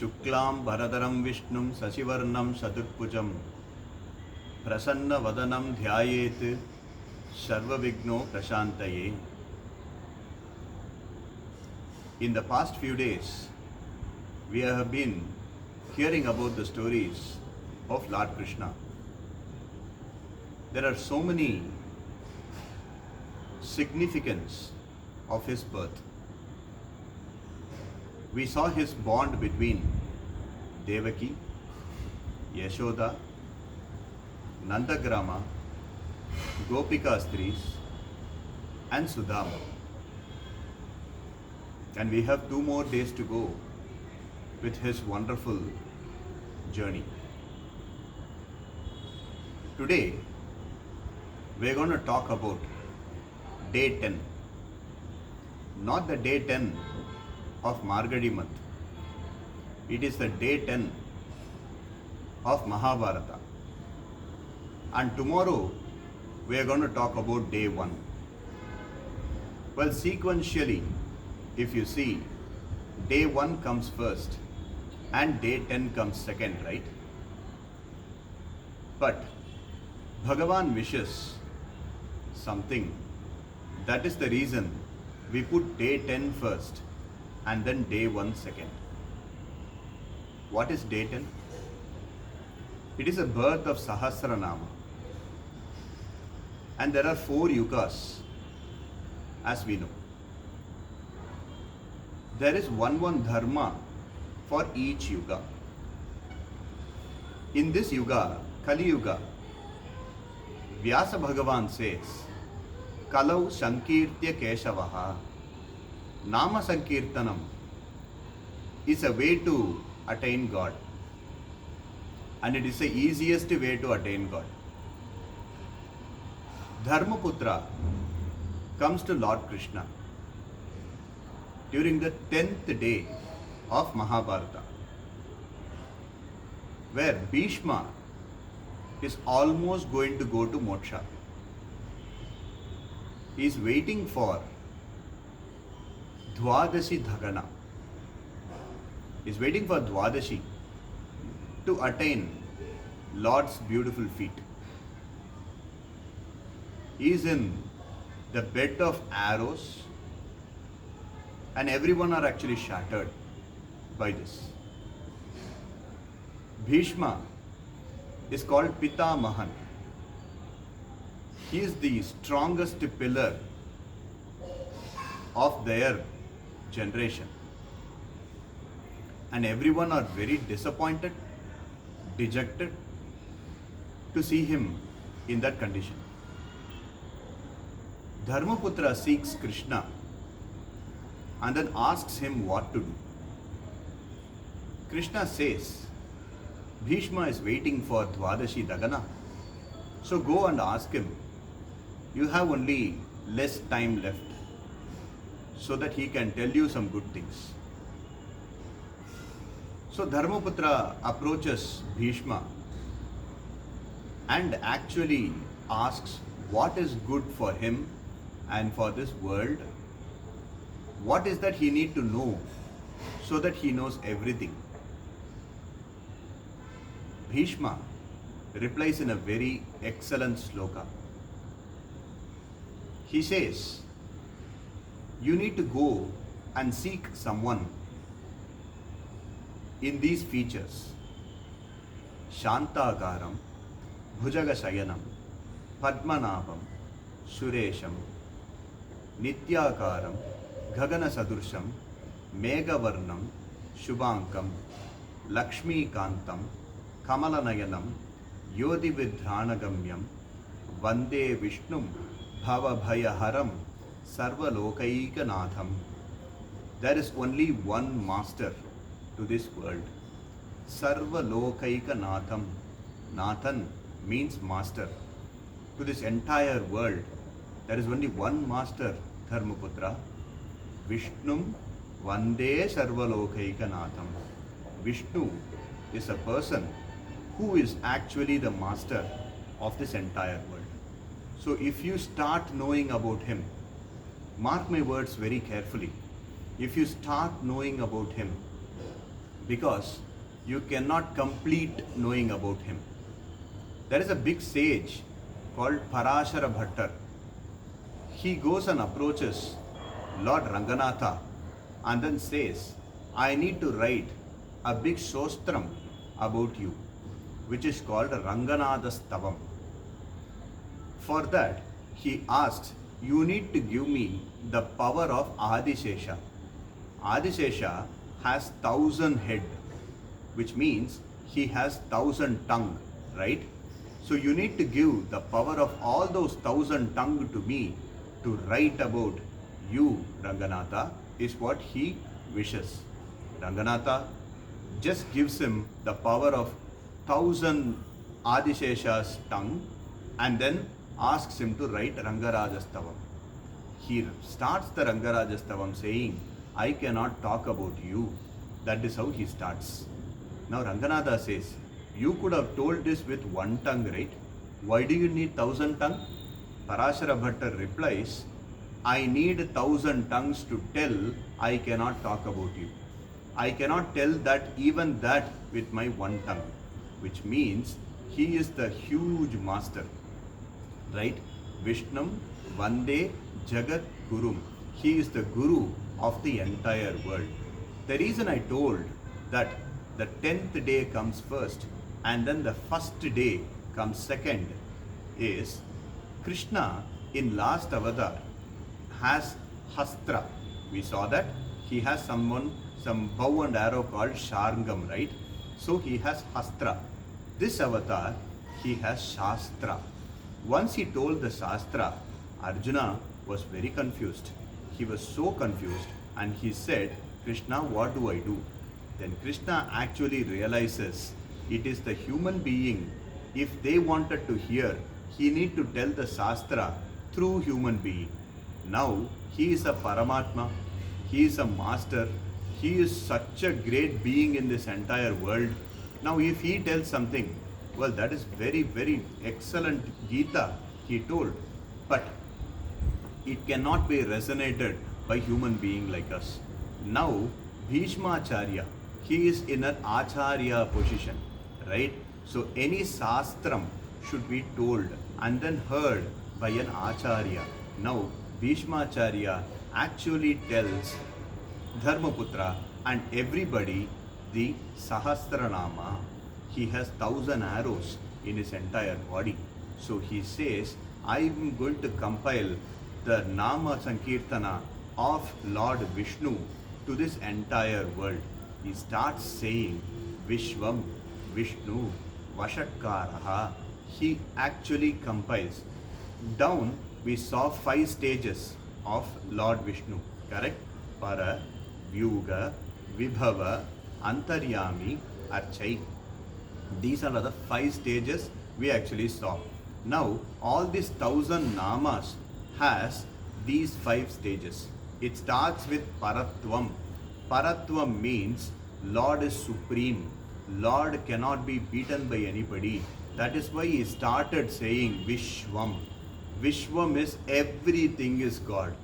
Shuklam Bharadaram Vishnum Sasivarnam Saturpujam Prasanna Vadanam Dhyayet Sarva Vigno Prashantaye. In the past few days, we have been hearing about the stories of Lord Krishna. There are so many significance of his birth. We saw his bond between Devaki, Yashoda, Nandagrama, Gopika Stris and Sudama. And we have 2 more days to go with his wonderful journey. Today, we are going to talk about day 10. Not the day 10 of Margadi month. It is the day 10 of Mahabharata. And tomorrow, we are going to talk about day 1. Well, sequentially, if you see, day 1 comes first and day 10 comes second, right? But Bhagavan wishes something. That is the reason we put day 10 first and then day 1 second. What is day 10? It is a birth of Sahasranama. And there are 4 yugas, as we know. There is one dharma for each yuga. In this yuga, Kali Yuga, Vyasa Bhagavan says, Kalau Sankirtya Keshavaha, Nama Sankirtanam is a way to attain God. And it is the easiest way to attain God. Dharmaputra comes to Lord Krishna during the 10th day of Mahabharata, where Bishma is almost going to go to moksha. He is waiting for Dwadashi Dhagana. He is waiting for Dwadashi to attain Lord's beautiful feet. He is in the bed of arrows and everyone are actually shattered by this. Bhishma is called Pitamahan. He is the strongest pillar of their generation. And everyone are very disappointed, dejected to see him in that condition. Dharmaputra seeks Krishna and then asks him what to do. Krishna says, Bhishma is waiting for Dwadashi Dhagana. So go and ask him. You have only less time left so that he can tell you some good things. So Dharmaputra approaches Bhishma and actually asks what is good for him and for this world. What is that he need to know so that he knows everything? Bhishma replies in a very excellent sloka. He says, you need to go and seek someone in these features. Shantagaram, Bhujagashayanam, Padmanabham, Suresham, Nityakaram, Gagana Sadursham, Meghavarnam, Shubhankam, Lakshmi Kantam, Kamalanayanam, Yodi Vidhranagamyam, Vande Vishnum, Bhava Bhayaharam, Sarva Lokaikanatham. There is only one master to this world. Sarva Lokaikanatham. Nathan means master. To this entire world, there is only one master, Dharmaputra. Vishnum Vande Sarva Lokaikanatham. Vishnu is a person who is actually the master of this entire world. So if you start knowing about him, mark my words very carefully, if you start knowing about him, because you cannot complete knowing about him. There is a big sage called Parashara Bhattar. He goes and approaches Lord Ranganatha and then says, I need to write a big shostram about you, which is called Ranganatha Stavam. For that, he asks, you need to give me the power of Adishesha. Adishesha has 1,000 head, which means he has 1,000 tongue, right? So you need to give the power of all those 1,000 tongue to me to write about you, Ranganatha, is what he wishes. Ranganatha just gives him the power of 1,000 Adishesha's tongue and then asks him to write Rangarajastavam. He starts the Rangarajastavam saying, I cannot talk about you. That is how he starts. Now Ranganatha says, you could have told this with one tongue, right? Why do you need 1,000 tongue? Parashara Bhattar replies, I need 1,000 tongues to tell I cannot talk about you. I cannot tell that even that with my one tongue, which means he is the huge master, right? Vishnum Vande Jagat Gurum. He is the Guru of the entire world. The reason I told that the 10th day comes first and then the first day comes second is Krishna in last avatar has Hastra. We saw that he has some bow and arrow called Sharngam, right? So he has Hastra. This avatar, he has Shastra. Once he told the Shastra, Arjuna was very confused. He was so confused and he said, Krishna, what do I do? Then Krishna actually realizes it is the human being. If they wanted to hear, he need to tell the Shastra through human being. Now he is a Paramatma, he is a master, he is such a great being in this entire world. Now if he tells something, well, that is very, very excellent Gita he told, but it cannot be resonated by human being like us. Now Bhishma Acharya, he is in an Acharya position, right? So any Shastram should be told and then heard by an Acharya. Now Bhishma Acharya actually tells Dharmaputra and everybody the Sahasranama. He has 1,000 arrows in his entire body. So he says, I am going to compile the Nama Sankirtana of Lord Vishnu to this entire world. He starts saying Vishwam, Vishnu, Vashatkaraha. He actually compiles. Down we saw 5 stages of Lord Vishnu, correct? Para, Vyuga, Vibhava, Antaryami, Archai. These are the 5 stages we actually saw. Now all these 1,000 namas has these 5 stages. It starts with Paratvam. Paratvam means Lord is supreme. Lord cannot be beaten by anybody. That is why he started saying Vishwam. Vishwam is everything is God.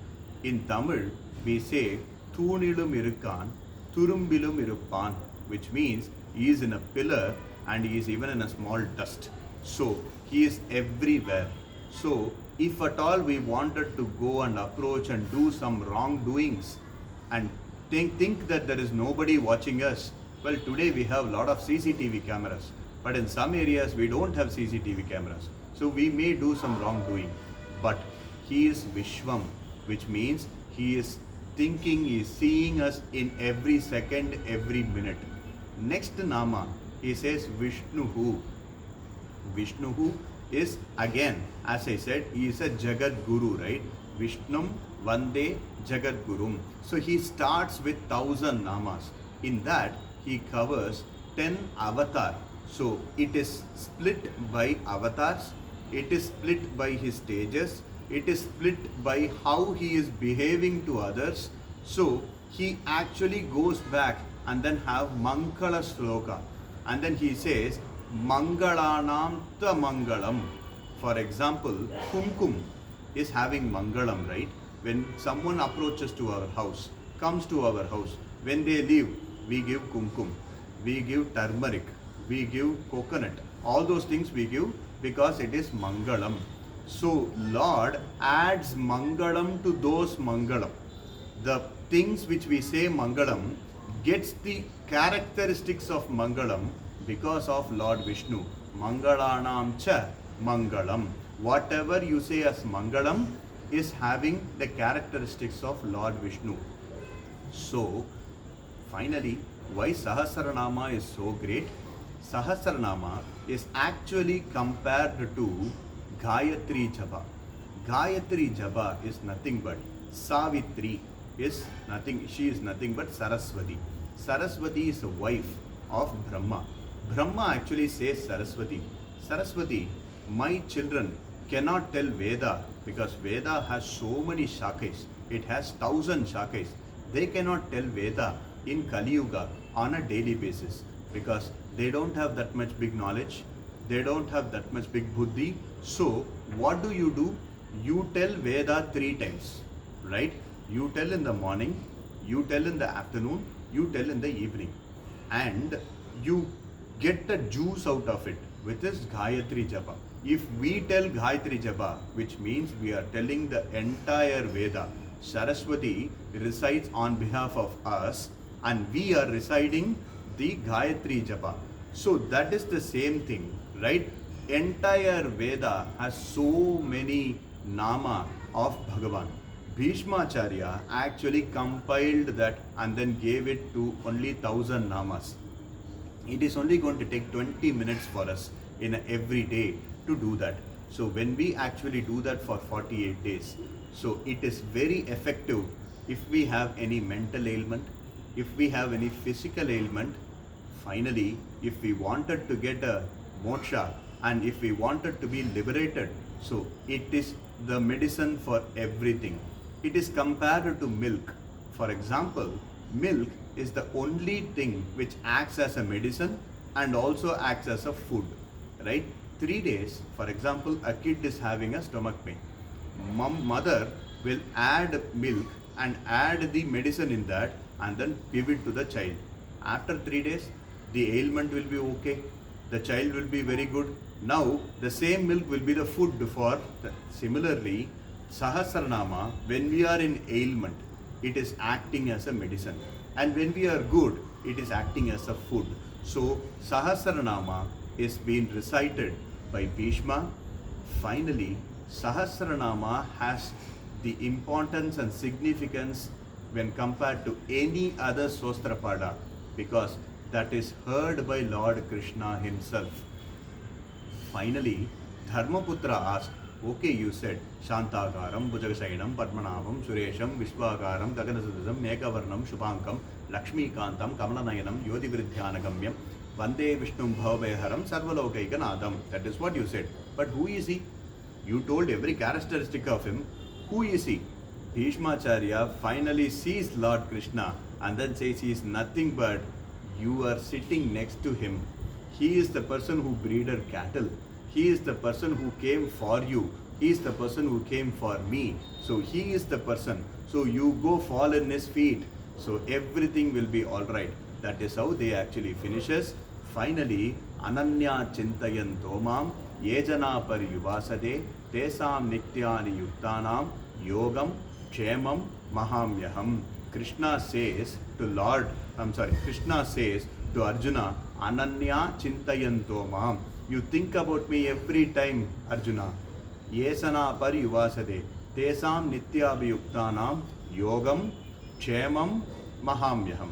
In Tamil, we say Thunilum Irukkan, Turumbilum Iruppan, which means he is in a pillar and he is even in a small dust. So he is everywhere. So if at all we wanted to go and approach and do some wrongdoings and think that there is nobody watching us, well, today we have a lot of CCTV cameras, but in some areas we don't have CCTV cameras. So we may do some wrongdoing. But he is Vishwam, which means he is thinking, he is seeing us in every second, every minute. Next Nama, he says Vishnuhu. Vishnuhu is again, as I said, he is a Jagat Guru, right? Vishnum Vande Jagat Gurum. So he starts with 1,000 namas. In that, he covers 10 avatar. So it is split by avatars. It is split by his stages. It is split by how he is behaving to others. So he actually goes back and then have Mangala Sloka. And then he says, Mangalanam ta Mangalam. For example, Kumkum is having Mangalam, right? When someone approaches to our house, comes to our house, when they leave, we give Kumkum. we give turmeric, we give coconut. All those things we give because it is Mangalam. So Lord adds Mangalam to those Mangalam. The things which we say Mangalam gets the characteristics of Mangalam because of Lord Vishnu. Mangalanam cha Mangalam. Whatever you say as Mangalam is having the characteristics of Lord Vishnu. So, finally, why Sahasranama is so great? Sahasranama is actually compared to Gayatri Japa. Gayatri Japa is nothing but Savitri is nothing, she is nothing but Saraswati. Saraswati is a wife of Brahma. Brahma actually says Saraswati. Saraswati, my children cannot tell Veda because Veda has so many shakas. It has 1,000 shakas. They cannot tell Veda in Kali Yuga on a daily basis because they don't have that much big knowledge. They don't have that much big buddhi. So what do? You tell Veda 3 times, right? You tell in the morning, you tell in the afternoon, you tell in the evening. And you get the juice out of it, which is Gayatri Japa. If we tell Gayatri Japa, which means we are telling the entire Veda, Saraswati resides on behalf of us and we are reciting the Gayatri Japa. So that is the same thing, right? Entire Veda has so many nama of Bhagavan. Bhishmacharya actually compiled that and then gave it to only 1,000 namas. It is only going to take 20 minutes for us in every day to do that. So when we actually do that for 48 days, so it is very effective if we have any mental ailment, if we have any physical ailment. Finally, if we wanted to get a moksha and if we wanted to be liberated, so it is the medicine for everything. It is compared to milk. For example, milk is the only thing which acts as a medicine and also acts as a food, right? 3 days, for example, a kid is having a stomach pain. Mother will add milk and add the medicine in that and then give it to the child. After 3 days, the ailment will be okay. The child will be very good. Now, the same milk will be the food for similarly, Sahasranama, when we are in ailment, it is acting as a medicine. And when we are good, it is acting as a food. So, Sahasranama is being recited by Bishma. Finally, Sahasranama has the importance and significance when compared to any other Sostrapada because that is heard by Lord Krishna himself. Finally, Dharmaputra asked, okay, you said Shantagaram, Bhujagasainam, Padmanabham, Suresham, Vishwagaram, Gaganasudasam, Mekavarnam, Shubhankam, Lakshmi Kantam, Kamalanayanam, Yodi Viridhyanagamyam, Vande Vishnum Bhavaveharam, Sarvalokaikanadam. That is what you said. But who is he? You told every characteristic of him. Who is he? Bhishmacharya finally sees Lord Krishna and then says he is nothing but you are sitting next to him. He is the person who breeded cattle. He is the person who came for you. He is the person who came for me. So he is the person. So you go fall in his feet. So everything will be alright. That is how they actually finishes. Finally, Ananya Chintayan Tomam Yejana Pariyuvasade Tesam Nityani Yuktanam Yogam Kshemam Mahamyaham. Krishna says to Arjuna, Ananya Chintayan Tomam. You think about me every time, Arjuna. Yesana Pariyuvasade Tesam Nityabhiyuktanam Yogam Kshemam Mahamyaham.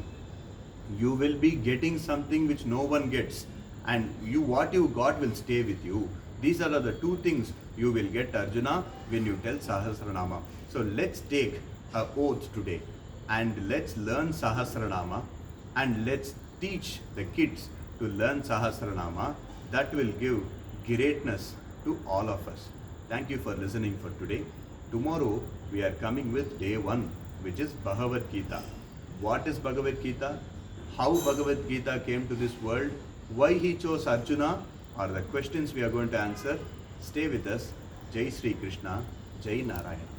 You will be getting something which no one gets, and what you got will stay with you. These are the 2 things you will get, Arjuna, when you tell Sahasranama. So let's take an oath today and let's learn Sahasranama and let's teach the kids to learn Sahasranama. That will give greatness to all of us. Thank you for listening for today. Tomorrow we are coming with day 1, which is Bhagavad Gita. What is Bhagavad Gita? How Bhagavad Gita came to this world? Why he chose Arjuna? Are the questions we are going to answer. Stay with us. Jai Sri Krishna. Jai Narayana.